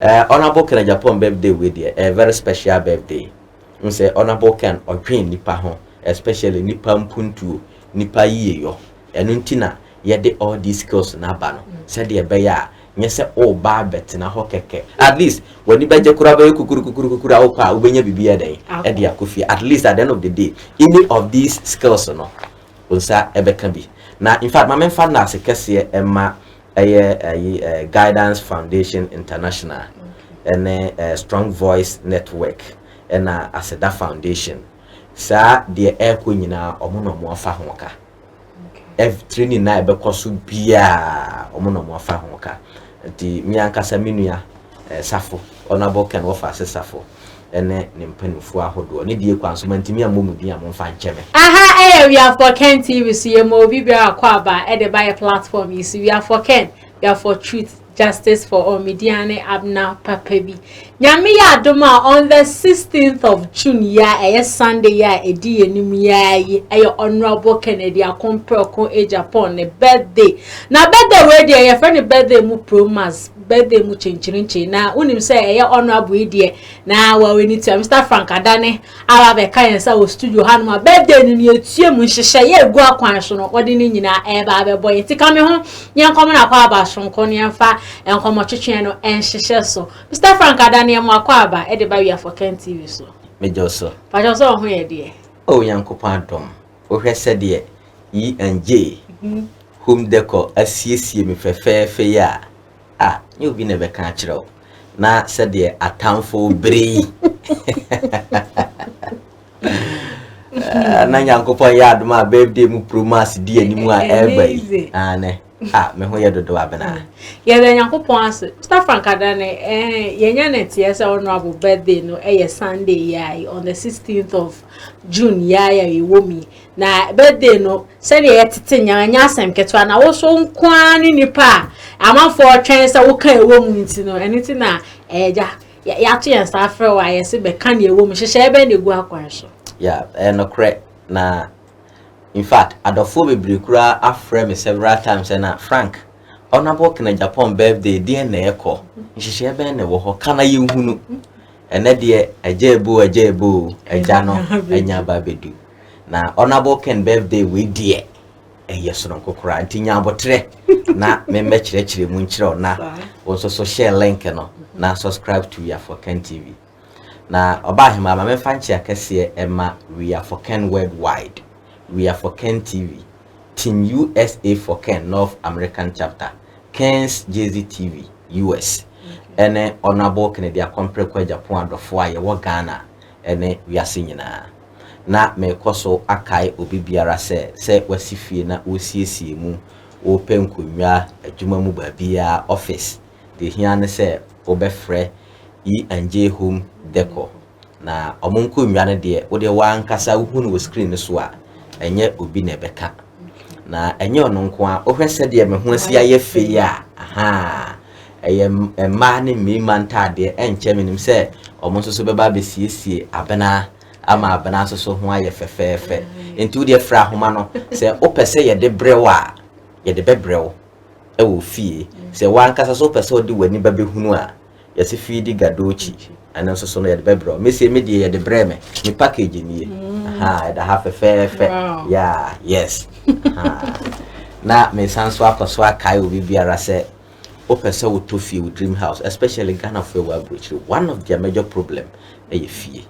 Honorable Ken Agyapong birthday with you, a very special birthday. We say Honorable Ken or Green Nipa ho, especially Nipa Mpuntu, Nipa Yo, and Untina, yet all these skills na bano. Said the Baya, yes, all barbet na hokeke. At least when you beja kurabe kukura opa, ubenya bibia day, Edia Kufi, at least at the end of the day, any of these skills no, unsa ebe can be. Now, in fact, my main fan na se kese Emma. A Guidance Foundation International and a Strong Voice Network and a Aseda Foundation. Sa the air queen na omono mo afa hoka. Training na ebe koso bia omono mo afa hoka. Nti mi ankasa minua safo Honorable Ken offer safo ene ne mpanimfo ahodo ne die kwanso mantimi amomudi amomfa ncheme. Aha we are for Ken TV so ye mo bibia akwaba e de buy platform is we are for Ken, we are for truth, justice for all mediane abna papabi. Nyame ya adoma on the 16th of June ya Sunday ya edi enim ya yi Honorable Kennedy Akompro Agyapong ne birthday. Na birthday we dey ye friend birthday mu promas birthday mu chinchirinchi na unim say honorable die na wa we need to Mr. Frank Adane ara be kan say o studio hanuma birthday ni etie mu hihye ye egu akwan so no odi ni nyina ba be boy tika me ho yen kom na kwa ba sonko ne mfa enkomo twetwe no enhihye so Mr. Frank Adane mo akwaba e de ba we for Ken TV so Mejoso pajoso ho ye de o yankopan dom o hwese de E&J home decor asiesie me fefefe ya you be never catch it na said the atamfo bree na yankopon yard ma birthday mu promise di animu a ebe ane me ho ye dodo abena ye the yankopon as Mr. Frank Adane yenya net yes honorable birthday no Sunday ya on the 16th of June ya womi na birthday no said ye tete nya asem ketwa na wo so nkwa ni nipa amafo twen se wo kan ewo mu nti no eniti na eja ya to yen sta afre wa ye se be kan ewo mu hye ebe na egu akwan so no correct na in fact adofo bebre kura afre me several times na Frank Honorable Ken Agyapong birthday die na ekọ hye ebe na wo ho kana ye hunu ene de ajebu eja no enya ba bedu na Honorable Ken birthday we die yes no kokora ntinya abotre na me chire mu nchire na also so share link no na subscribe to We Are For Ken TV na obahima ma me fanchi akese ema We Are For Ken worldwide We Are For Ken TV Team USA for Ken North American chapter Ken's JZ TV US ene Honorable Kennedy Akompro Agyapong adofo aye wo Ghana ene wiase nyina na me koso akai obi biara se wasifie na osiesie mu open konwa adwuma mu babia office de hia ne se obefre E&J home decor na omonkonwa ne de wo de wa nkasa hunu wo screen so a enye obi na beka na enye ono nko a ohwese de me ho asia ye fe ya aha ma ne mi mantade enche menim se omonso so beba be siesie abena ama abena so ho aye fefefe enti wo de fra homa no se opese ye de brewa ye de bebrew e wo fie se wan kasa so opese odi wani ba behunu a ye se fie di gadochi ana so no ye de bebrew me se me de ye de breme me package ni aha da ha fefefe yeah yes na me sanso akoso akai obi biara se opese wo to fie wo dream house especially Ghana for wa brochi one of their major problem e ye fie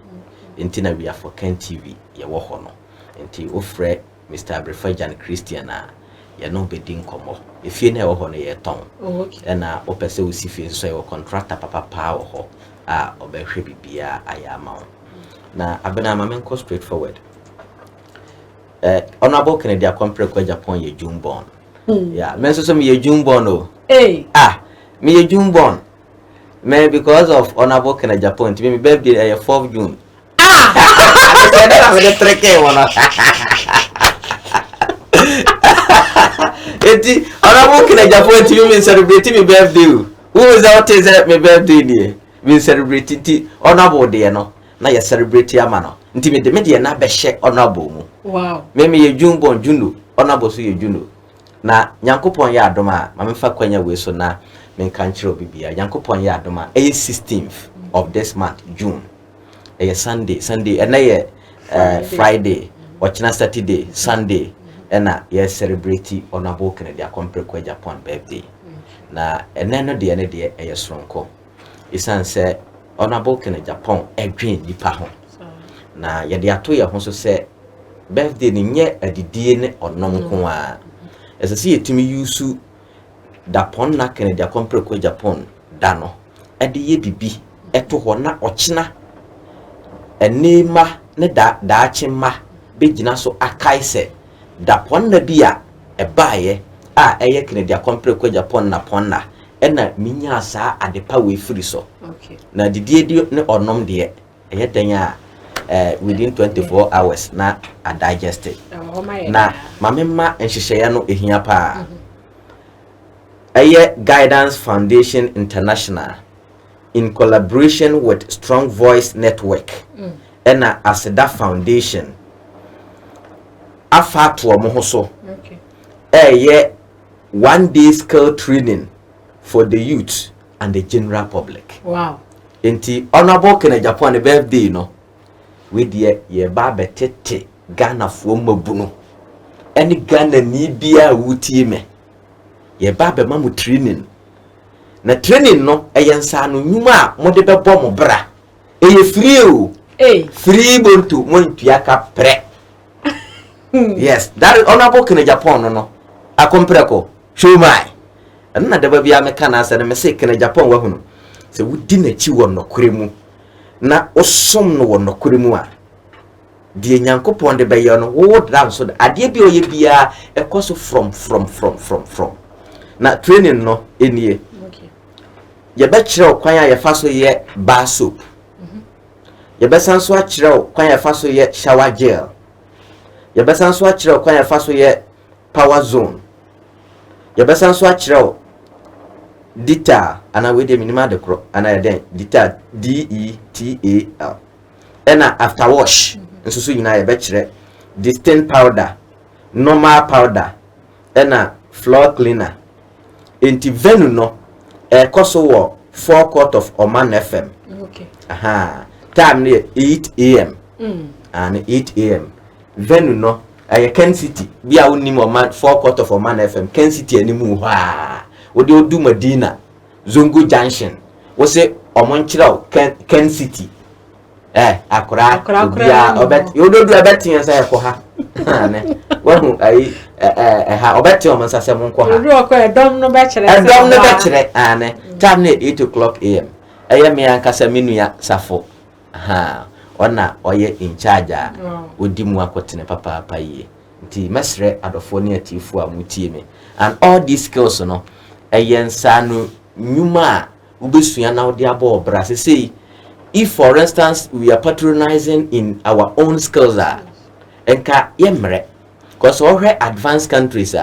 enti na We Are For Ken TV ye wo ho no enti ofre Mr. Abrefajan Christian a ye no bedi nkomo efie na ye wo ho no ye ton na opese wo sifie so ye contractor papa wo ho a obehwe bibia ayama na abena ma men straight forward Honorable Kennedy Akompro Agyapong ye June born yeah men so me ye June born o me ye June born me because of Honorable Ken Agyapong me birthday 4th June I'm treke wona eti Honorable Ken Agyapong me celebrate me birthday who is out is my birthday dey me celebrate ti Honorable dey no na ye celebrate ama no nti me de na be hye Honorable mu wow me ye June born Juno Honorable so ye Juno na nyankopon ya adoma ma me fa kwanya we so na men kan chiro bibia Yankopon ya adoma 16th of this month June Sunday and Friday or Saturday Sunday and celebrate Honorable Kennedy Agyapong Japan birthday na eneno de ene de sonko isan se Honorable Kennedy Agyapong edwen nipa ho na yede ato ye ho so se birthday ni nye adidie ne onom ko a esese yetimi yusu dapon na Kennedy Agyapong Japan da no ede ye bibi eto ho na ochina enema ne da chima begina so akaise dapon na bia ebaye a eye Kennedy Agyapong Japan na ponna ena minya saa adepa we free so na didie ne onom de eye den a within 24 hours na a digested na mamemma enhyehyeye no ehia pa eye Guidance Foundation International in collaboration with Strong Voice Network ena Aseda Foundation afa to omo ho so eye 1 day skill training for the youth and the general public. Wow. Enti Honorable Kennedy Agyapong birthday no we die ye ba betete Ghana fo mabunu eni Ghana ni bia wutie me ye ba be mamu training na training no eyensa no nyuma mo de bebo mo bra eye free o free bontu mo ntua ka pre. Yes, that is Honorable Kennedy Agyapong no akompreko show my na de ba bia me kana se me se Kennedy Agyapong wa hunu se wudi na chi wo nokure mu na osom no wo nokure mu a de Nyankopon de be ye no wo dam so ade bi oye bia ekoso from na training no enie ye be kire okwan ya fa so ye bar soap ye be san so a kire okwan ya fa so ye shower gel ye be san so a kire okwan ya fa so ye power zone ye be san so a kire Dita ana we de minima de kro ana den Dita DETAL ena after wash nso so nyina ye be kire distinct powder normal powder ena floor cleaner enti venu no koso wo 4 court of Oman FM time near 8 a.m. And 8 a.m. venu no Ken City bia woni Oman 4 court of Oman FM Ken City animu ha wode odu Madina Zongo Junction wo se omonchiraw Ken City akura bia obet yododu abetin say ko ha ne wahu ai ha obeti o mansa se mon ko ha yodu ko edom no be kire ane time ne 8 o'clock am eye me ankasa menua safo ona oye in charge odi mu akotene papa yi nti mesre adofo ne atifu a mutie me and all these skills no eyensa no nyuma ubesua na odi abo bra say if for instance we are patronizing in our own skills enka yemre because all advanced countries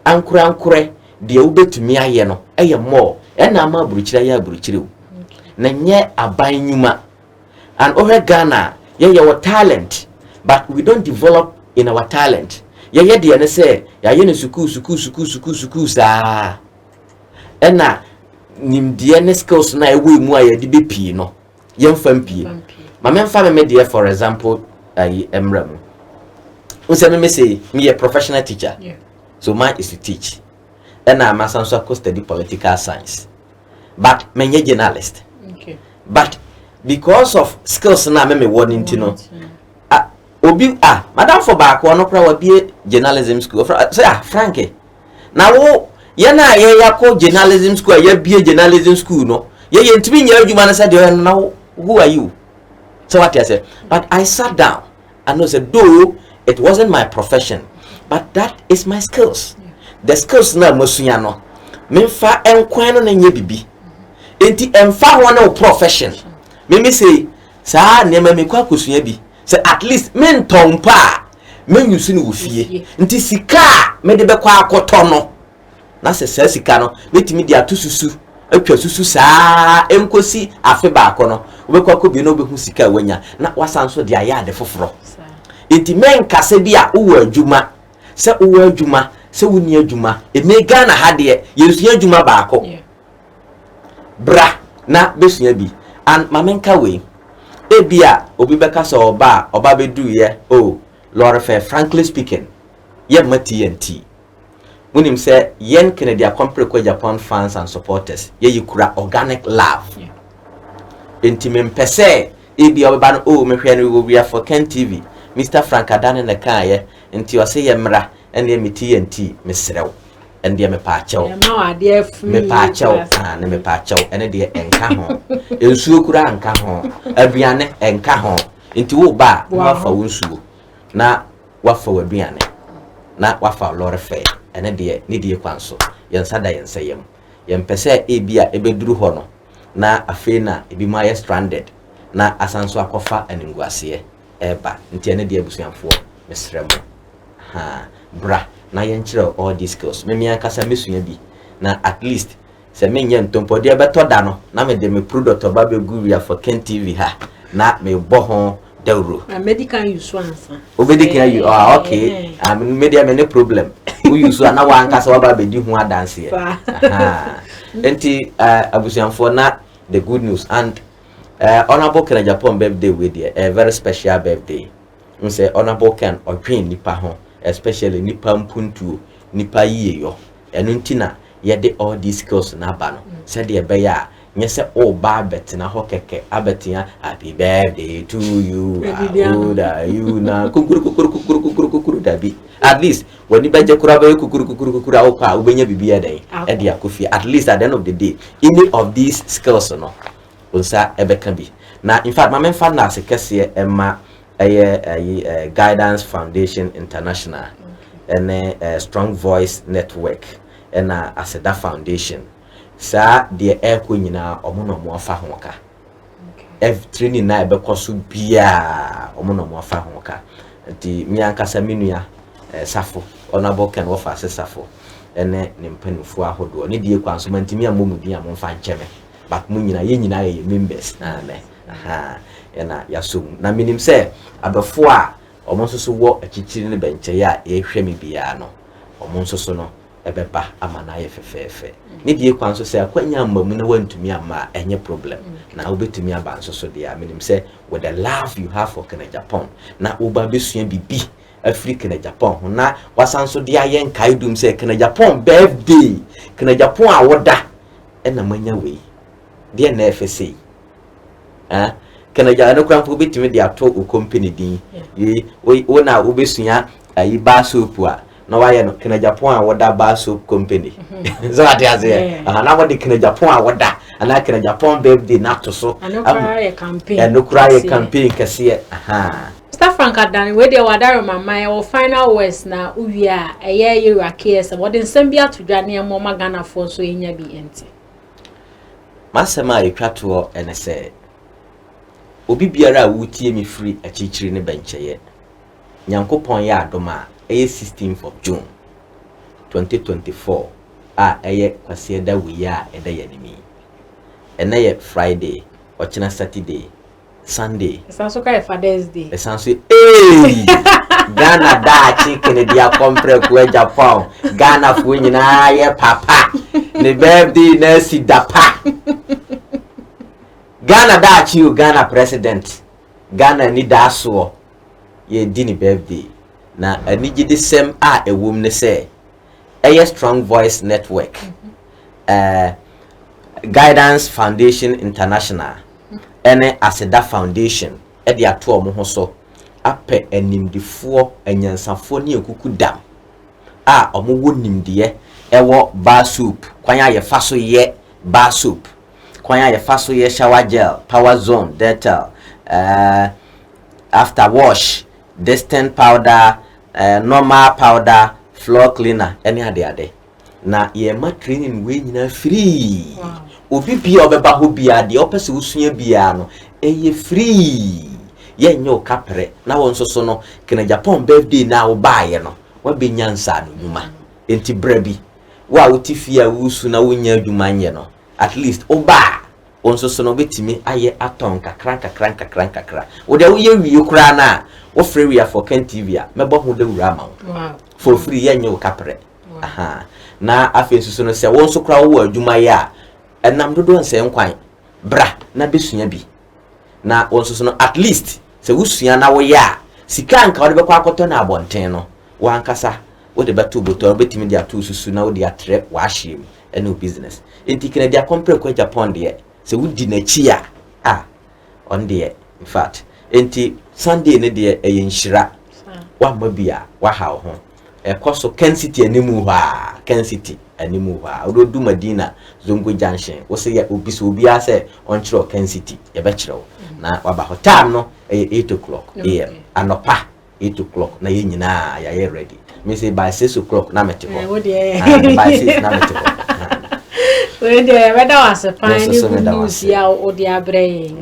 ankure de ubetumi aye no eye more ena ama buruchira ya buruchire na nye aban nyuma and all Ghana your talent but we don't develop in our talent ye de ne say ye ne suku sa ena nimdie ne skills na ewe mu aye de bepi no yemfam pie ma memfa me de for example emram unse me say me a professional teacher so mine is to teach ena ma sanso ko study political science but menye journalist but because of skills na me warning to know obi madam for back one kra wa bie journalism school say Frankie na wo ye na ye yakọ journalism school ye bie journalism school no ye ntimi nya adwuma na say de na who are you so what I say but I sat down and I said though it wasn't my profession but that is my skills the skills na masuya no memfa enkwan no na nya bibi enti emfa ho na profession me say sa ne ma me kwa kosua bi say at least men tompa men yusu ni ofie nti sika me de be kwa akoto no na se sika no metimi dia to susu atwa susu saa enkosi afe ba akono obekwa ko bi no obehu sika wanya na wasanso dia ya de foforo enti men kase bia uwa adwuma se uwa adwuma se wuni adwuma e me Ghana ha de yesu adwuma ba akọ bra na besua bi and mamenka we ebia obi beka so oba bedu ye oh Lord fair frankly speaking ye mati enti munim say yen Canada compre Japan fans and supporters ye yikura organic love enti mempese ebia oba no oh mehwe no we for Ken TV Mr Frank Adane na kan ye enti o se ye mra ene meti enti mesrew ende me pa chew me pa chew na me pa chew ene de enka ho ensuo kura enka ho aduane enka ho enti wo ba wafa wonsuo na wafa waduane na wafa lore fe ene de ni de kwanso yensada yensayem yempese ebia ebeduru ho no na afi na ebi ma ye stranded na asanso akofa aninguase eba nti ene de abusuanfo mesrem ha bra na yenkyere all these skills me akasa mesua bi na at least se menye ntompo de beto da no na me de me product oba be guria for Ken TV ha na me bo ho dawro na medical use ansa obedikan you okay media me no problem we use na wa ankasa wa ba be di ho adanse ha enti abusuanfo na the good news and honorable Ken Agyapong birthday we there a very special birthday we say honorable Ken odwen nipa ho especially nipa mpuntu nipa yiyo enu ntina yede all these skills na ba no said ye be ya nyese o ba betina ho keke abetia happy birthday to you you na kukuru dabi at least when you beje kura be kukuru au pa ubenya bibia dai e dia kofi at least at the end of the day any of these skills no unsa ebe kan bi na in fact my fan na se kese emma Guidance Foundation International and Strong Voice Network and Aseda Foundation sa de eko nyina omono mo afa hoka training na ebe koso bia omono mo afa hoka nti mi ankasa menua safo onabo Ken wo fa safo ene ne mpanufo ahodo ne die kwanso mantimi amomu bia mo fa ncheme but mu nyina ye nyina ye members na me aha ena yasum na minim se abefo a omonsoso wo achichiri ne benche ya ehwe me bia no omonsoso no ebeba amana ye fefefe ne die kwanso se akwanya amamu na wantumi ama enye problem na obetumi aba nsoso dia minim se with the love you have for Ken Agyapong na oba besua bibi Africa Ken Agyapong na wasanso dia ye nkai dum se Ken Agyapong birthday Ken Agyapong awoda ena manya we dia na efese Ken Agyapong no krampo betimi dia to o company din we na obesua ayi ba soap a no why no Ken Agyapong awoda ba soap company so ati aze na what the Ken Agyapong awoda ana Ken Agyapong birthday na to so no cry campaign kase Mr. Frank Adane we dey wadaro mama our final words na uwia eye yura KS what den sambia to dwane mo magana for so enya bi enti masema etwato ene se obi biara a wutie mi free achichiri ne bencheye nyankopon ya adoma eye 16th of June 2024 a eye kwase da wiya eda yanimi ene ye Friday ochina Saturday Sunday esanso ka Father's Day esanso Ghana da chicken dia compre ku Agyapong Ghana fu nyina ye papa ne birthday na si dapa Ghana da chi Ghana president Ghana ni da so ye di ni birthday na anigide sem a ewom ne se eye Strong Voice Network Guidance Foundation International ene Aseda Foundation e de ato omo ho so apɛ animdifo anyansafo ne ekuku dam a omo wo nimdeɛ ɛwɔ bar soap kwanya ye faso ye bar soap kwanya ye faso ye shower gel power zone Dettol after wash distant powder normal powder floor cleaner any ade na ye ma training we nyina free obi bia obeba ho bia de opese usua bia no eye free ye nyo kapre na wonso so no Ken Agyapong birthday na wo baaye no wa benyansa no nyuma enti brabi wa utifia wusu na wonya adwuma nye no at least oba wonso so no betimi aye aton kakra wo de wo ye wie kura na wo free we for Ken TV a mebo ho de wura ma for free ye nyo kapre aha na afensu so no se wonso kura wo adwuma ye a and nam dodo nse nkwan bra na besunya bi na wonso no at least se wusua na wo ya sika nka wo de bekwa akoto na abonten no wa nkasa wo de beto boto betimi dia to susu na wo de atre wa ahiem ene business enti kena dia compare ko Japan de se wudi na chi on de in fact enti Sunday ne de eyenhira wa mabia wa ha ho ekoso Ken City animu ha Ken City animu ha ododu Madina Zongo Junction wo se ya obiso obi ase on chiro Ken City ye be chiro na wa ba ho time no 8 o'clock am anopa 8 o'clock na ye nyina ya ready me say by 6 o'clock na meti ho by 6 na meti ho we dey whether was fine news ya o dey abrey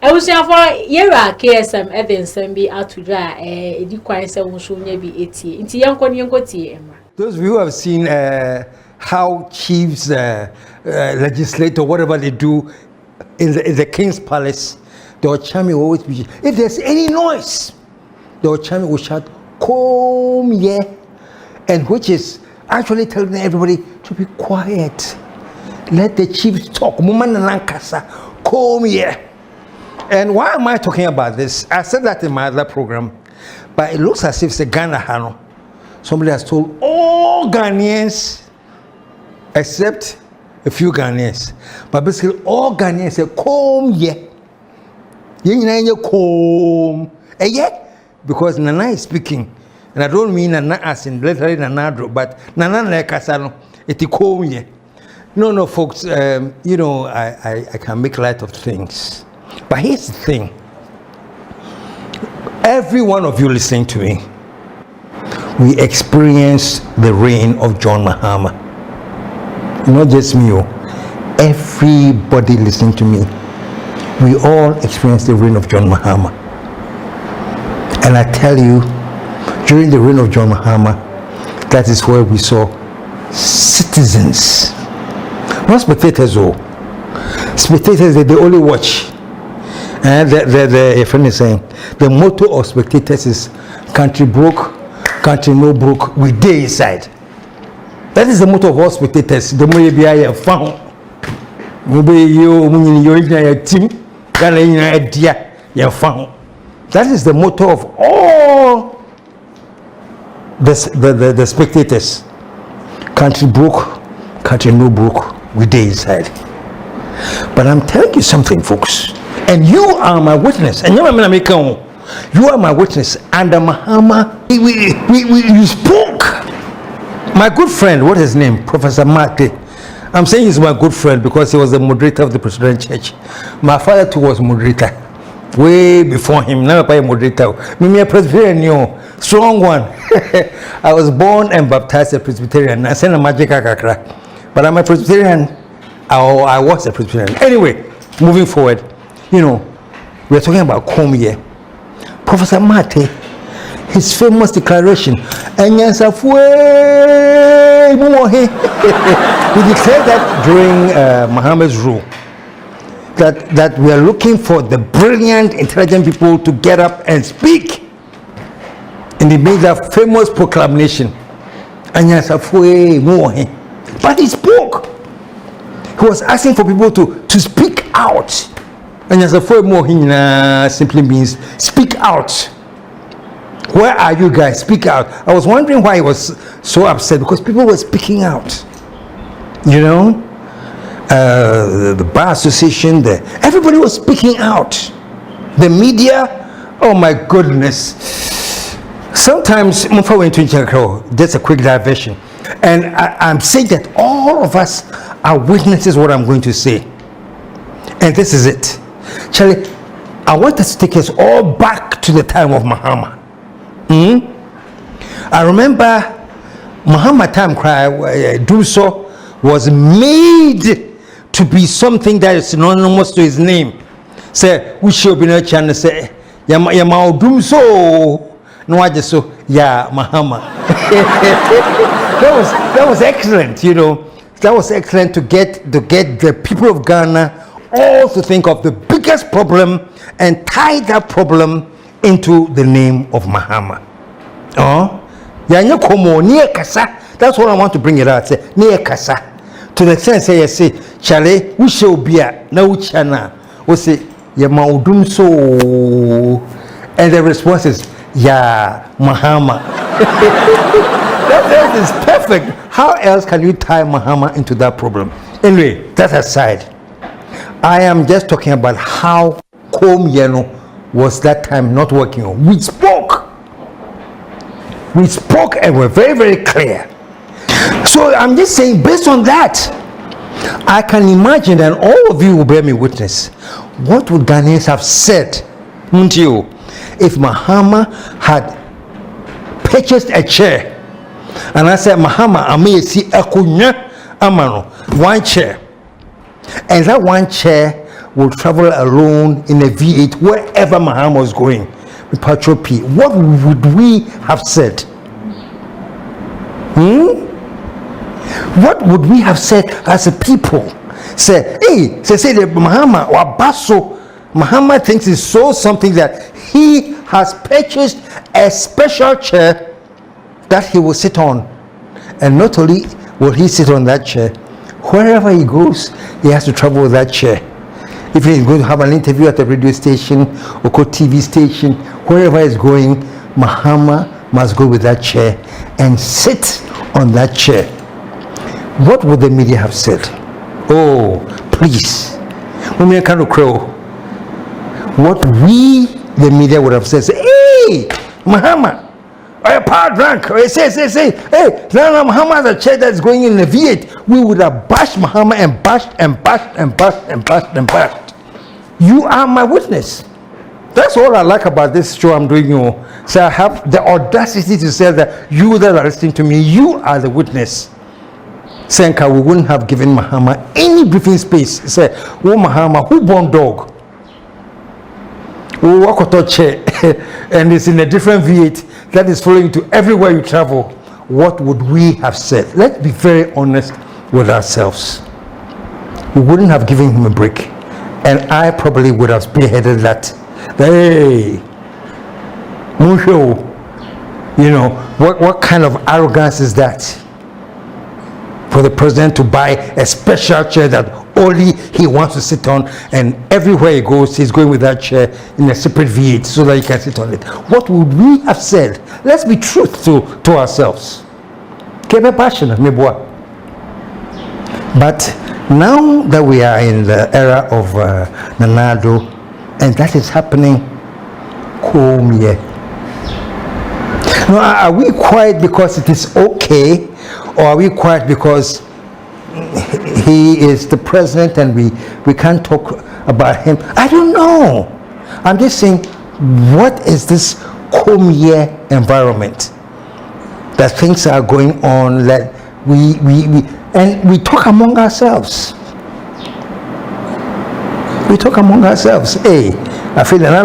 I was here for yera KSM Edinson be out to dry edi kwan se won so nya bi etie nti yenko tie emra. Those of you who have seen how chiefs legislate or whatever they do in the king's palace, the Ochami will always be, if there's any noise, the Ochami will shout, "Come here," and which is actually telling everybody to be quiet. Let the chiefs talk. Come here. And why am I talking about this? I said that in my other program, but it looks as if it's a Ghana Hano. Somebody has told all Ghanaians, except a few Ghanaians, but basically all Ghanaians say, "Come here." Come. And yet, because Nana is speaking, and I don't mean Nana as in literally Nana, but Nana like Kasano, it's come here. No, folks, you know, I can make light of things. But here's the thing. Every one of you listening to me, we experienced the reign of John Mahama. Not just me, everybody listening to me, we all experienced the reign of John Mahama. And I tell you, during the reign of John Mahama, that is where we saw citizens, not spectators, spectators, they only watch. And the friend is saying, the motto of spectators is country broke, country no broke, we day inside. That is the motto of all spectators. The more you be a found, that is the motto of all the spectators. Country broke, country no broke, we day inside. But I'm telling you something, folks. And you are my witness. And you are my witness. Under Mahama, you spoke. My good friend, what is his name? Professor Mate. I'm saying he's my good friend because he was the moderator of the Presbyterian Church. My father too was moderator. Way before him. Never by a moderator. Me a Presbyterian, strong one. I was born and baptized a Presbyterian. I sent a magic kakra. But I'm a Presbyterian. I was a Presbyterian. Anyway, moving forward. You know, we're talking about Komye. Professor Mate, his famous declaration, he declared that during Muhammad's rule, that we are looking for the brilliant, intelligent people to get up and speak. And he made that famous proclamation. But he spoke. He was asking for people to speak out. And as a form more simply means speak out. Where are you guys? Speak out. I was wondering why he was so upset, because people were speaking out. You know, the bar association, everybody was speaking out. The media, oh my goodness. Sometimes, just a quick diversion. And I'm saying that all of us are witnesses what I'm going to say. And this is it. Charlie, I want us to take us all back to the time of Mahama. I remember Mahama time cry, do so was made to be something that is synonymous to his name. Say, we should be no chance say, Yamao do so. No, I just so, yeah, Mahama. that was excellent, you know. That was excellent to get the people of Ghana all to think of the biggest problem and tie that problem into the name of Mahama. Oh, that's what I want to bring it out. Say, to the extent say you say chale we show bia na we chana we say ya maudum so, and the response is yeah Mahama. that is perfect. How else can you tie Mahama into that problem? Anyway, that aside, I am just talking about how Kom Yeno was that time not working on. We spoke and we're very, very clear. So I'm just saying, based on that, I can imagine, and all of you will bear me witness, what would Ghanaians have said, wouldn't you, if Mahama had purchased a chair, and I said, Mahama, I may see a kunya amano, one chair, and that one chair will travel alone in a V8 wherever Mahama was going with Patrol P. What would we have said? What would we have said as a people? Say, hey, say the Mahama or Basso, Mahama thinks it's so something that he has purchased a special chair that he will sit on. And not only will he sit on that chair, wherever he goes, he has to travel with that chair. If he's going to have an interview at a radio station or TV station, wherever he's going, Mahama must go with that chair and sit on that chair. What would the media have said? Oh, please. Women kind of crow. What we, the media, would have said, say, hey, Mahama, a power drunk. Say, hey, now Mahama has a chair that's going in the V8. We would have bashed Mahama and bashed. You are my witness. That's all I like about this show I'm doing. So I have the audacity to say that you that are listening to me, you are the witness. Senka, we wouldn't have given Mahama any briefing space. Say, oh Mahama, who born dog? Who walk on chair and it's in a different V8 that is following to everywhere you travel. What would we have said? Let's be very honest with ourselves. We wouldn't have given him a break. And I probably would have spearheaded that. Hey, Musho, you know, what kind of arrogance is that? For the president to buy a special chair that only he wants to sit on, and everywhere he goes, he's going with that chair in a separate V8 so that he can sit on it. What would we have said? Let's be truthful to ourselves. Keep a passion, but now that we are in the era of Nanado, and that is happening, Kom Ye. Now, are we quiet because it is okay, or are we quiet because he is the president and we can't talk about him? I don't know. I'm just saying, what is this Kom Ye environment that things are going on that we talk among ourselves. We talk among ourselves. Hey, I feel that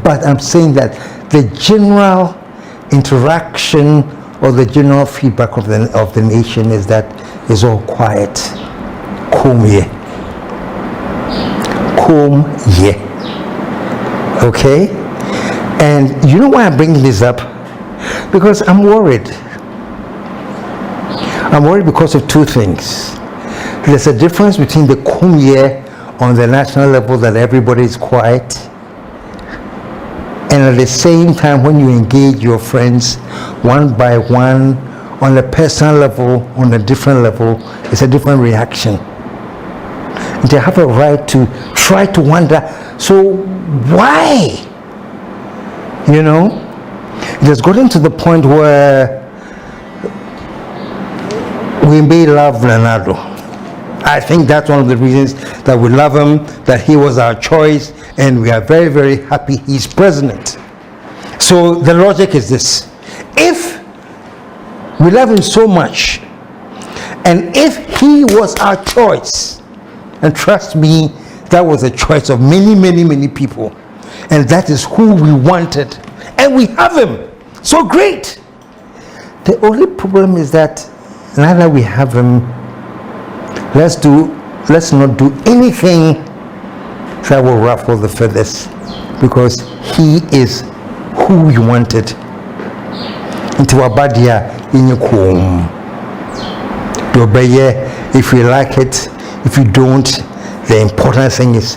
but I'm saying that the general interaction or the general feedback of the nation is that it's all quiet. Kom Ye. Kom Ye. Okay? And you know why I'm bringing this up? Because I'm worried. I'm worried because of two things. There's a difference between the Kom Ye on the national level that everybody is quiet, and at the same time when you engage your friends one by one on a personal level, on a different level, it's a different reaction. They have a right to try to wonder, so why? You know, it has gotten to the point where we may love Leonardo. I think that's one of the reasons that we love him, that he was our choice, and we are very, very happy he's president. So the logic is this: if we love him so much, and if he was our choice, and trust me, that was a choice of many, many, many people, and that is who we wanted, and we have him, so great. The only problem is that now that we have him, let's not do anything that will ruffle the feathers, because he is who we wanted. Into Abadia in your home. If you like it, if you don't, the important thing is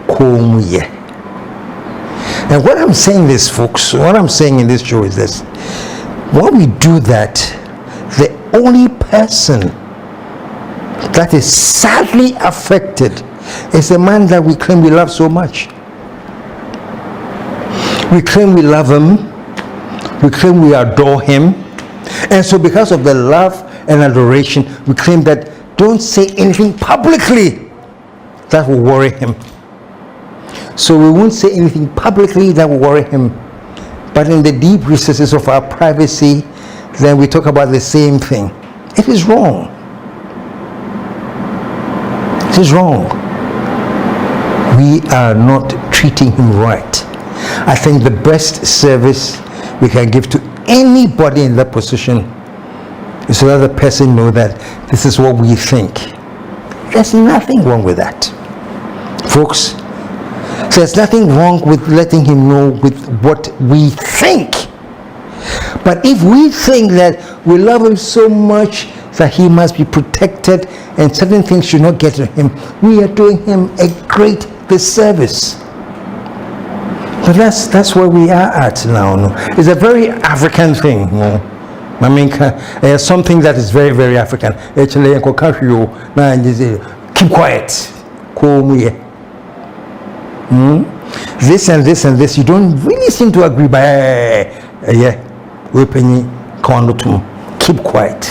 come here. And what I'm saying this, folks, what I'm saying in this show is this: when we do that, the only person that is sadly affected is the man that we claim we love so much. We claim we love him, we claim we adore him, and so because of the love and adoration, we claim that don't say anything publicly that will worry him. So we won't say anything publicly that will worry him, but in the deep recesses of our privacy, then we talk about the same thing. It is wrong. It is wrong. We are not treating him right. I think the best service we can give to anybody in that position is to let the person know that this is what we think. There's nothing wrong with that, folks. There's nothing wrong with letting him know with what we think. But if we think that we love him so much that he must be protected and certain things should not get to him, we are doing him a great disservice. But that's where we are at now. No? It's a very African thing. No? I mean, something that is very, very African. Actually, keep quiet. This and this and this, you don't really seem to agree, but keep quiet.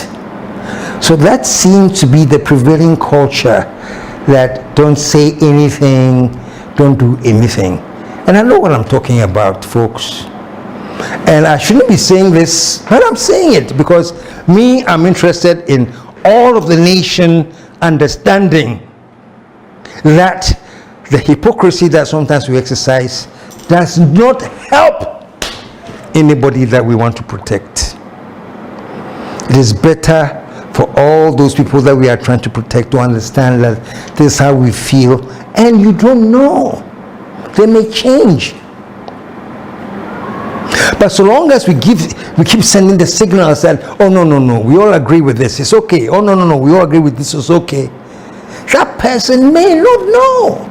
So that seems to be the prevailing culture, that don't say anything, don't do anything. And I know what I'm talking about, folks. And I shouldn't be saying this, but I'm saying it because I'm interested in all of the nation understanding that the hypocrisy that sometimes we exercise does not help anybody that we want to protect. It is better for all those people that we are trying to protect to understand that this is how we feel, and you don't know. They may change. But so long as we keep sending the signals that, oh no, we all agree with this, it's okay. Oh no, we all agree with this, it's okay. That person may not know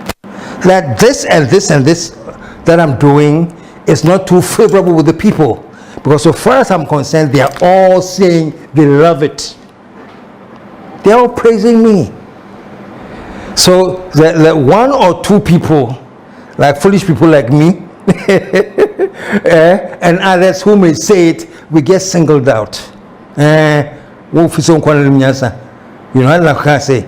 that this and this and this that I'm doing is not too favorable with the people. Because so far as I'm concerned, they are all saying they love it. They're all praising me. So the one or two people, like foolish people like me, and others who may say it, we get singled out. You know, I can say,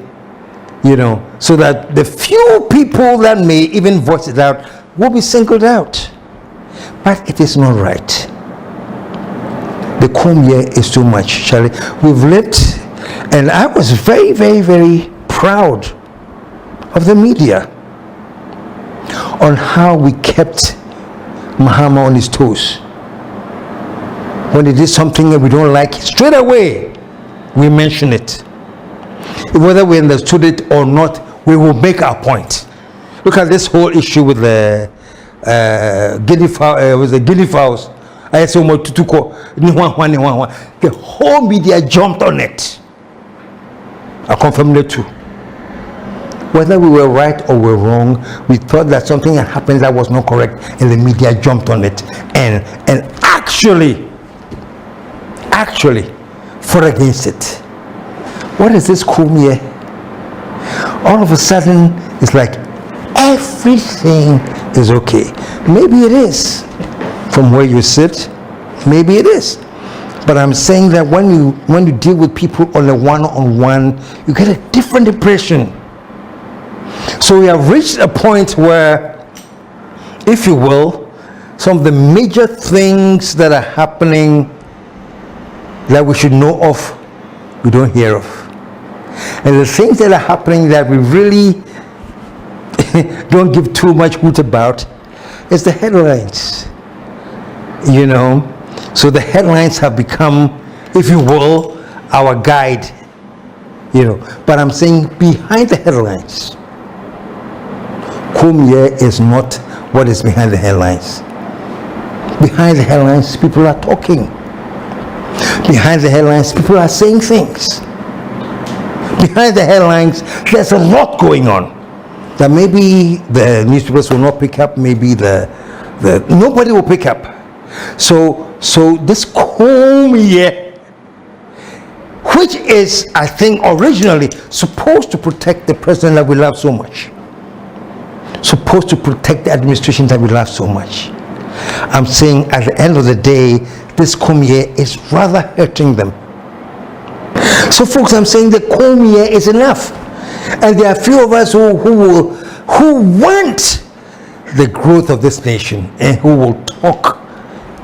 so that the few people that may even voice it out will be singled out. But it is not right. The comb here is too much, Charlie. We've lived, and I was very, very, very proud of the media on how we kept Mahama on his toes. When he did something that we don't like, straight away we mention it. Whether we understood it or not, we will make our point. Look at this whole issue with the guinea fowls. The whole media jumped on it. I confirm the two. Whether we were right or were wrong, we thought that something had happened that was not correct, and the media jumped on it and actually fought against it. What is this Kumye? All of a sudden, it's like everything is okay. Maybe it is from where you sit. Maybe it is. But I'm saying that when you deal with people on a one-on-one, you get a different impression. So we have reached a point where, if you will, some of the major things that are happening that we should know of, we don't hear of. And the things that are happening that we really don't give too much hoot about is the headlines. So the headlines have become, if you will, our guide. But I'm saying behind the headlines, Kumye is not what is behind the headlines. Behind the headlines, people are talking. Behind the headlines, people are saying things. Behind the headlines, there's a lot going on that maybe the newspapers will not pick up, maybe the nobody will pick up. So this comb here, which is, I think, originally supposed to protect the president that we love so much, supposed to protect the administration that we love so much, I'm saying at the end of the day, this comb here is rather hurting them. So folks, I'm saying the comb here is enough. And there are a few of us who want the growth of this nation and who will talk.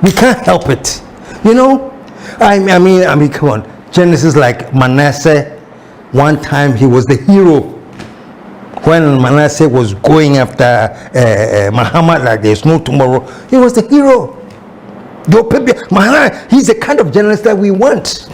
We can't help it. You know? I mean, come on. Genesis, like Manasseh, one time he was the hero. When Manasseh was going after Muhammad like there's no tomorrow, he was the hero. He's the kind of journalist that we want.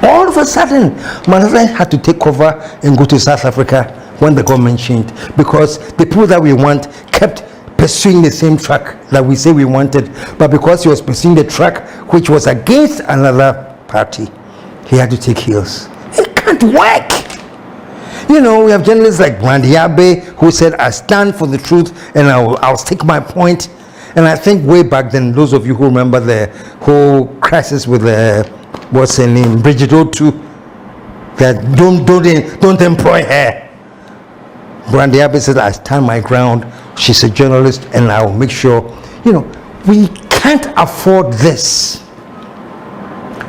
All of a sudden, Manasseh had to take cover and go to South Africa when the government changed, because the people that we want kept pursuing the same track that we say we wanted, but because he was pursuing the track which was against another party, he had to take heels. It can't work. You know, we have journalists like Brandy Abe who said, I stand for the truth and I'll stick my point. And I think way back then, those of you who remember the whole crisis with what's her name, Bridget O2, that don't employ her. Brandy Abe said, I stand my ground. She's a journalist and I'll make sure, you know, we can't afford this.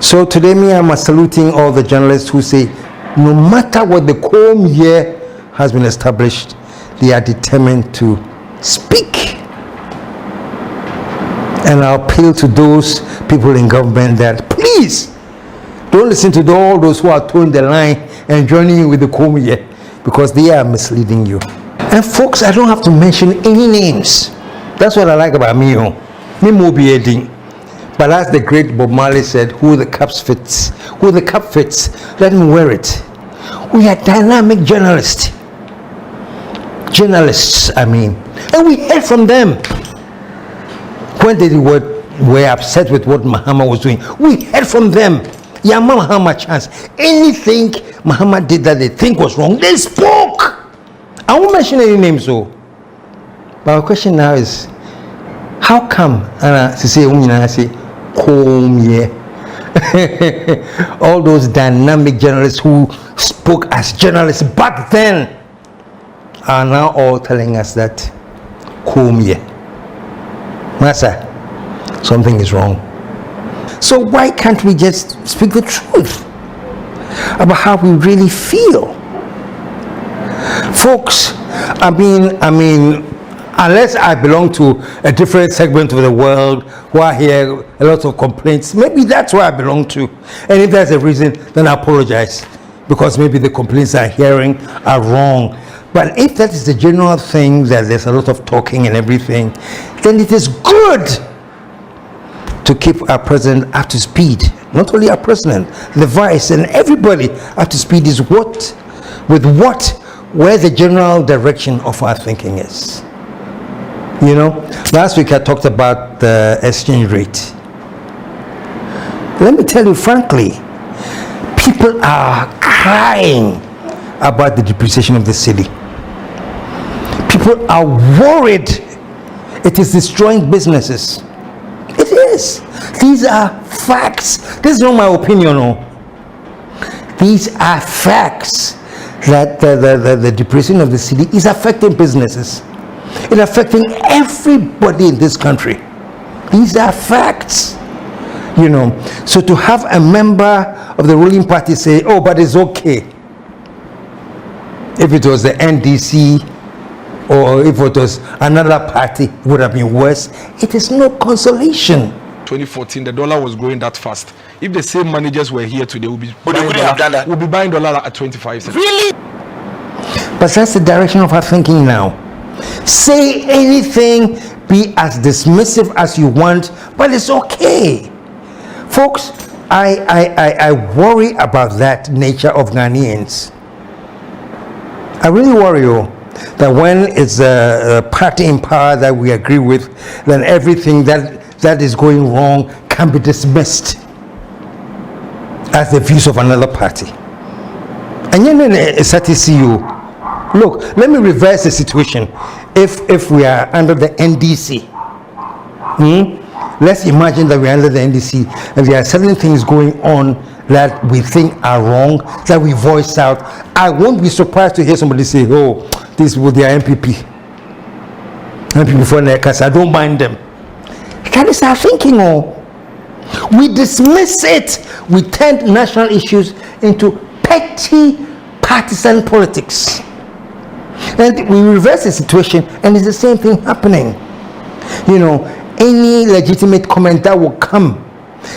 So today, I'm saluting all the journalists who say, no matter what the comb here has been established, they are determined to speak. And I appeal to those people in government that please don't listen to all those who are towing the line and joining you with the comb here, because they are misleading you. And folks, I don't have to mention any names. That's what I like about me. But as the great Bob Marley said, who the cap fits, let him wear it. We are dynamic journalists, and we heard from them when they were upset with what Muhammad was doing. We heard from them. Yeah, Muhammad chance. Anything Muhammad did that they think was wrong, they spoke. I won't mention any names though. But our question now is, how come all those dynamic journalists who spoke as journalists back then are now all telling us that Masa, something is wrong. So why can't we just speak the truth about how we really feel? Folks, I mean, unless I belong to a different segment of the world where I hear a lot of complaints, maybe that's where I belong to. And if that's the reason, then I apologize, because maybe the complaints I'm hearing are wrong. But if that is the general thing, that there's a lot of talking and everything, then it is good to keep our president up to speed. Not only our president, the vice and everybody up to speed is where the general direction of our thinking is. You know, last week I talked about the exchange rate. Let me tell you frankly, people are crying about the depreciation of the city. People are worried it is destroying businesses. It is. These are facts. This is not my opinion. No. These are facts that the depreciation of the city is affecting businesses. It's affecting everybody in this country. These are facts. You know, so to have a member of the ruling party say, oh, but it's okay. If it was the NDC or if it was another party, it would have been worse. It is no consolation. 2014, the dollar was growing that fast. If the same managers were here today, we'll be buying dollar at 25 cents. Really? But that's the direction of our thinking now. Say anything, be as dismissive as you want, but it's okay. Folks, I worry about that nature of Ghanaians. I really worry that when it's a party in power that we agree with, then everything that is going wrong can be dismissed as the views of another party. And you know, CEO. Look, let me reverse the situation. If we are under the NDC, let's imagine that we're under the NDC and there are certain things going on that we think are wrong, that we voice out. I won't be surprised to hear somebody say, oh, this was their MPP for because I don't mind them. That is our thinking. Oh, we dismiss it. We turn national issues into petty partisan politics. And we reverse the situation, and it's the same thing happening. You know, any legitimate comment that will come,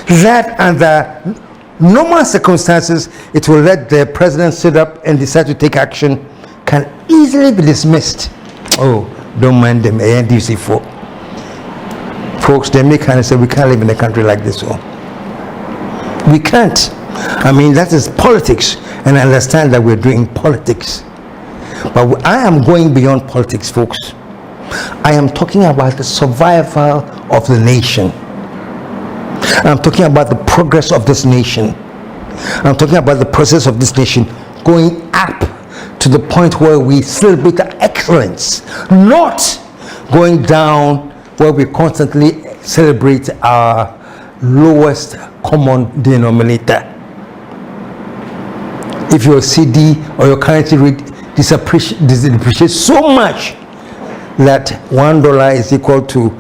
that under normal circumstances, it will let the president sit up and decide to take action, can easily be dismissed. Oh, don't mind them, NDC folks, they make kind of say we can't live in a country like this. Oh, we can't. I mean, that is politics, and I understand that we're doing politics. But I am going beyond politics, folks. I am talking about the survival of the nation. I'm talking about the progress of this nation. I'm talking about the process of this nation going up to the point where we celebrate excellence, not going down where we constantly celebrate our lowest common denominator. If your CD or your currency rate depreciates so much that $1 is equal to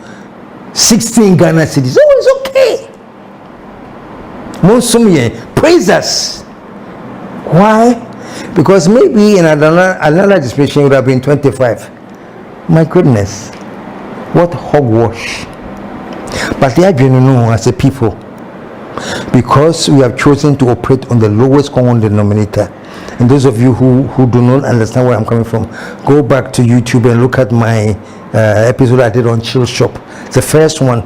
16 Ghana cedis, oh, it's okay. Monsumye, praise us. Why? Because maybe in another distribution would have been 25. My goodness, what hogwash. But they are going to know as a people, because we have chosen to operate on the lowest common denominator. And those of you who do not understand where I'm coming from, go back to YouTube and look at my episode I did on Chill Shop. The first one,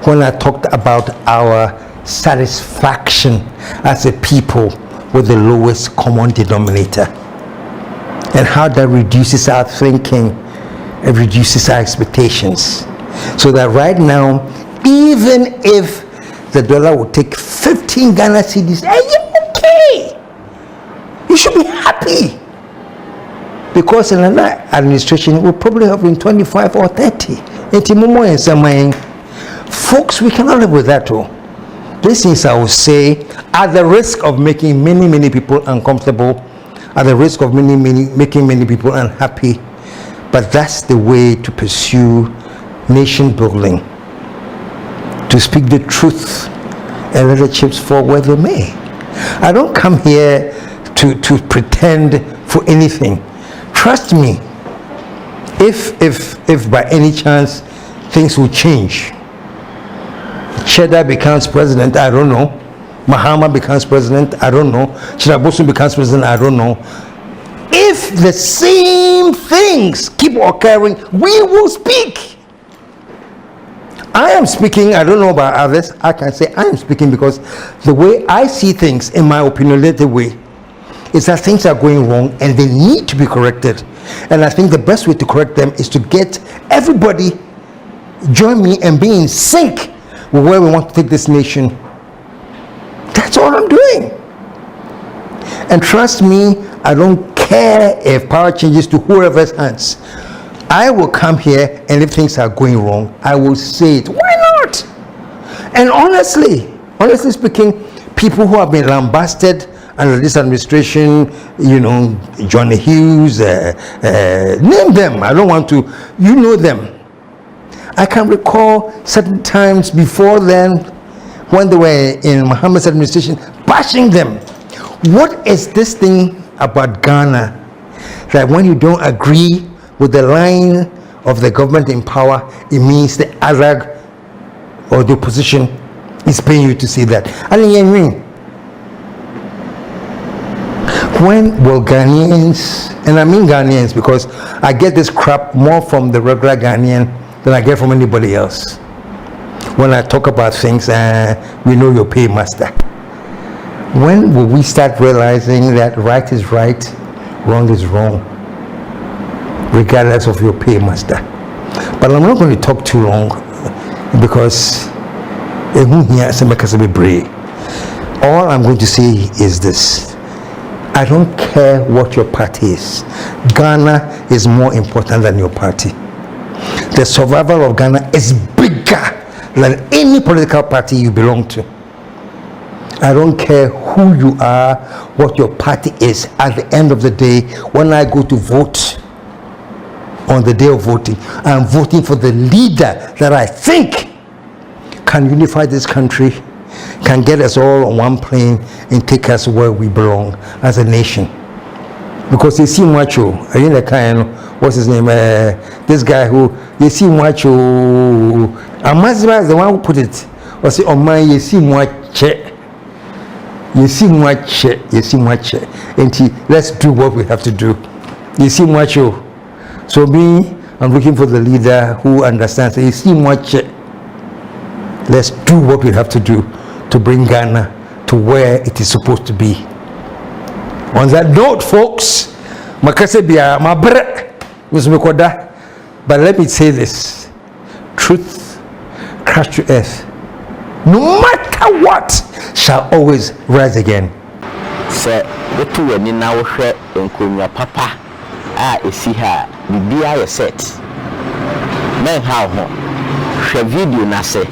when I talked about our satisfaction as a people with the lowest common denominator, and how that reduces our thinking, it reduces our expectations. So that right now, even if the dollar will take 15 Ghana cedis, are you okay? You should be happy, because in another administration it will probably have been 25 or 30. Folks, we cannot live with that. These things, I will say, at the risk of making many people uncomfortable, at the risk of making many people unhappy, but that's the way to pursue nation building, to speak the truth and let the chips fall where they may. I don't come here to pretend for anything. Trust me, if by any chance things will change, Cheddar becomes president, I don't know. Mahama becomes president, I don't know. Chirabosu becomes president, I don't know. If the same things keep occurring, we will speak. I am speaking, I don't know about others, I can say I am speaking because the way I see things, in my opinionated way, is that things are going wrong and they need to be corrected. And I think the best way to correct them is to get everybody join me and be in sync with where we want to take this nation. That's all I'm doing. And trust me, I don't care if power changes to whoever's hands. I will come here, and if things are going wrong, I will say it. Why not? And honestly speaking, people who have been lambasted under this administration, you know, Johnny Hughes, name them. I don't want to, you know them. I can recall certain times before then when they were in Muhammad's administration, bashing them. What is this thing about Ghana that when you don't agree with the line of the government in power, it means the other or the opposition is paying you to say that? I mean, when will Ghanaians, and I mean Ghanaians because I get this crap more from the regular Ghanaian than I get from anybody else. When I talk about things, we know your paymaster. When will we start realizing that right is right, wrong is wrong, regardless of your paymaster? But I'm not going to talk too long because all I'm going to say is this. I don't care what your party is. Ghana is more important than your party. The survival of Ghana is bigger than any political party you belong to. I don't care who you are, what your party is. At the end of the day, when I go to vote, on the day of voting, I'm voting for the leader that I think can unify this country, can get us all on one plane and take us where we belong as a nation. Because you see macho, I mean, the kind, what's his name? This guy who you see macho. Amazima is the one who put it. Or say, oh my, you see macho. You see macho. You see macho. And let's do what we have to do. You see macho. So me, I'm looking for the leader who understands. You see macho. Let's do what we have to do to bring Ghana to where it is supposed to be. On that note, folks, but let me say this: truth crushed to earth, no matter what, shall always rise again. Sir, the two are now in Papa. See her, be I set. Men how share video na say.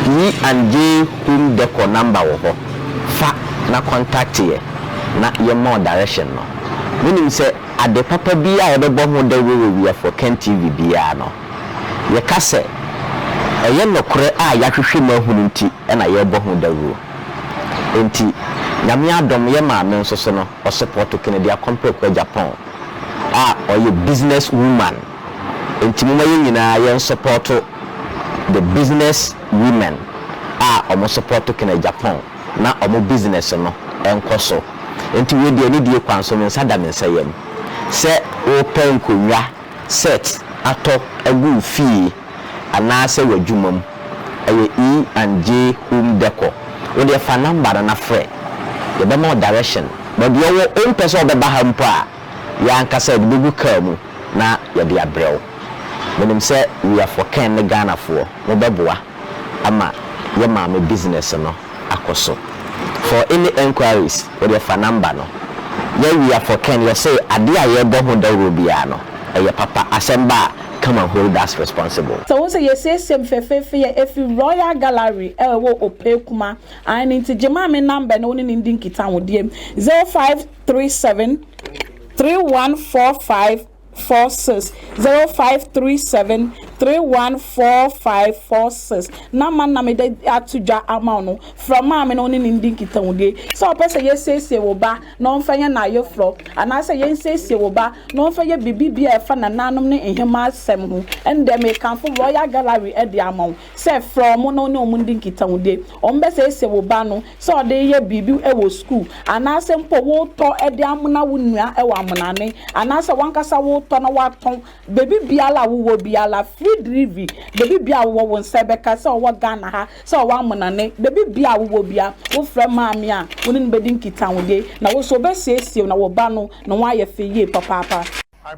Me and J whom the number of fa na contact here na ye more direction no meaning say at the papa bia e be bo ho da we for Ken TV bia no ye ka say ye nokore a ya hwehwe ma hunu nti e na ye bo ho da we enti nyame adom ye ma me nso so no o support Kennedy compare ko Agyapong or you business woman enti mo ye nyina ye support the business women omo support to Agyapong na omo business no enko so enti we de ni die kwanso me sada me nsayem se open konwa set ato agu fee ana se wadwumam aye E&J home decor we dey fa number na frɛ ye be more direction but you own person be ba ha mpo a ya anka se de bugu ka mu na ye de abrɛw menim se we are for Ken Ghana for no beboa ama your mama business no akoso for any enquiries with your phone number no yeah we are for Ken you say ade aye bo ho da robia no your papa asemba come and hold us responsible. So once you say same if you Royal Gallery wo opekuma and into jema me number no ni ndin kita wo dem 0537 3145 46 0537 314546 na man na me de atuja amount no from ma me no ni ndin kita wode so person ye say wo ba no mfanya na yo fro ana say ye say wo ba no mfanya bibibia e fa na nanom ne ehema asem ho and dem e kan for Royal Gallery e de amount say from no ni ndin kita wode on be say wo ba no so de ye bibi e wo school ana say mpo wo to e de amuna wo nua e wo amunane ana say wankasa wo to na wa ton baby biala wo biala free delivery baby bia wo won sebeka so wo Ghana ha so wo amunane baby bia wo bia wo fra maami a woni ne bedin kita wode na wo so be siesie na wo ba no na wo aye feye papa.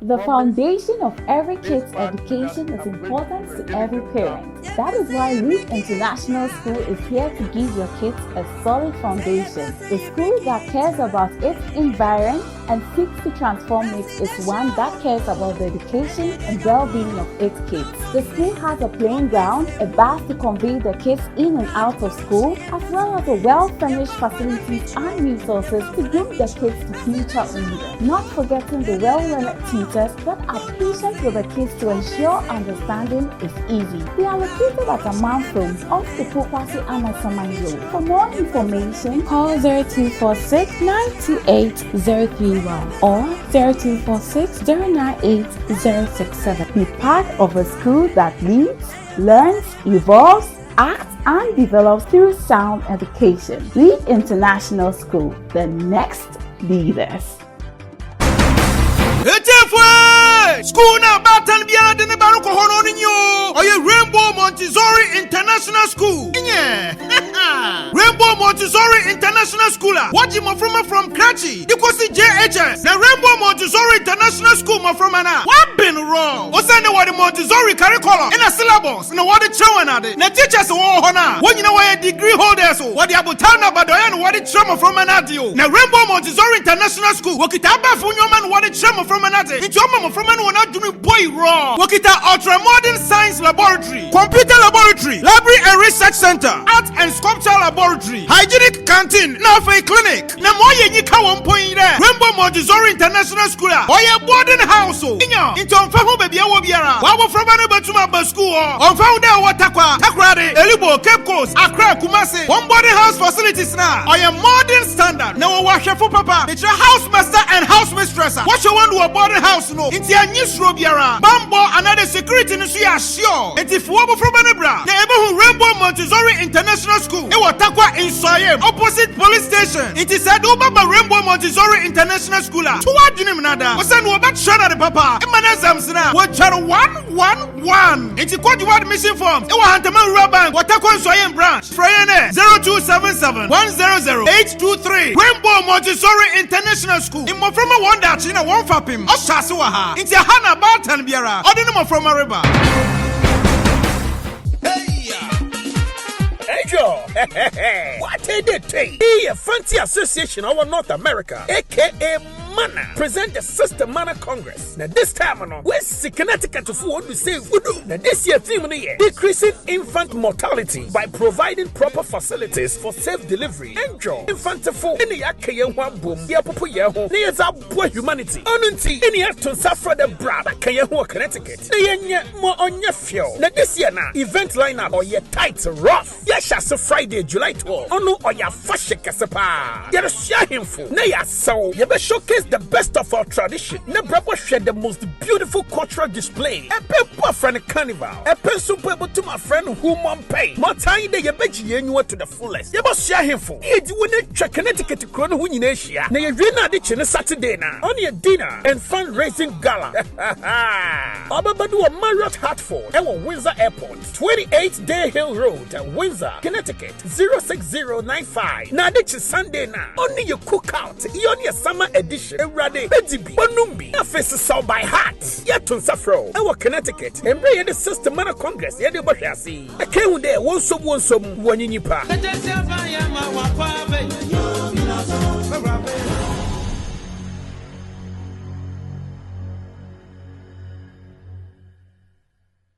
The foundation of every kid's education is important to every parent. That is why Leap International School is here to give your kids a solid foundation. The school that cares about its environment and seeks to transform it is one that cares about the education and well-being of its kids. The school has a playing ground, a bus to convey the kids in and out of school, as well as a well-furnished facilities and resources to groom the kids to future leaders. Not forgetting the well-learned teachers that are patient with the kids to ensure understanding is easy. They are located at Amanfrom off the Popasi Amasaman Road. For more information, call 0246 928 031 or 0246 098 067. Be part of a school that leads, learns, evolves, acts, and develops through sound education. Lead International School, the next leaders. School na batan biara de ne baro ko hono ni yo. Oye rainbow Montessori International School. Yeah. Rainbow Montessori International School. What you from Kratchi? You could see JHS. The Rainbow Montessori International School from Anna. What been wrong? What's the what the Montessori curriculum in a syllabus? No what the children are the teachers who honor. When you know why a degree holders what the Abutana Badoyan what the trauma from Anadio. Now Rainbow Montessori International School. Wakitaba for your man what the trauma from Anate. It's your mama from an one not doing boy wrong. Wakita Ultra Modern Science Laboratory, Computer Laboratory, Library and Research Center, Art and Sculpture Laboratory, Hygienic Canteen, now for a clinic. Namoye Nika 1 point there. Rainbow Montessori International School. Or your boarding house. Into Unfahu Baby Awobiara. Wawa from Anabatuma Baschool. Unfound there Watakwa, Takrade, Elibo, Cape Coast, Accra, Kumasi. One boarding house facilities now. Or your modern standard. Now wash your papa. It's your house master and house mistress. What you want to a boarding house no? Into your new Srobiara. Bambo another security no see sure. And if Wabo from Anabra, the Ebu Rainbow Montessori International School. It was Takwa in Soyem, opposite police station. It is said Obaba Rainbow Montessori International School. To what you nada? Was an Wabat Shana the Papa. Emanazamsina. What channel 111. It's a quad mission form. It was Hantaman Raban. What Takwa Soyem branch. Frayane 0277 100 823. Rainbow Montessori International School. In Moframa Wanda China one fapim. Oshasuaha. It's a Hana Bartan Biara. Ordinamo from a river. Hey, Joe. What did they take? The Fancy Association of North America, aka Mana, present the Sister Mana Congress. Now this time, we're Connecticut to what we say voodoo. Now this year theme decreasing infant mortality by providing proper facilities for safe delivery. Enjoy infant food in the Akayan boom. Ya popo ya ho. Nears our poor humanity. Onunti in the to suffer the brab Kayan Connecticut. Nayan more on your fuel. Now this year now event lineup or your tight rough. Yasha Friday, July 12. Onu or ya fashion kasapa. Get a share him for. Naya so you be showcase the best of our tradition. Nebrabo share the most beautiful cultural display. A paper friend carnival. A pencil paper to my friend whom on pay. More time they bet you to the fullest. You must share him for. You do check Connecticut to Crown who in Asia. Now you run out Saturday now. Only a dinner and fundraising gala. Ababadu a Marriott Hartford. And Windsor Airport. 28 Day Hill Road. Windsor, Connecticut. 06095. Now this is Sunday now. Only you cook out. You only a summer edition. Rade, Bedibi, Bonumbi, faces sound by heart. Yet to Safro, our Connecticut, and bring the Sister Mana Congress. Yet the Bashasi. I came there, one some, one in your park.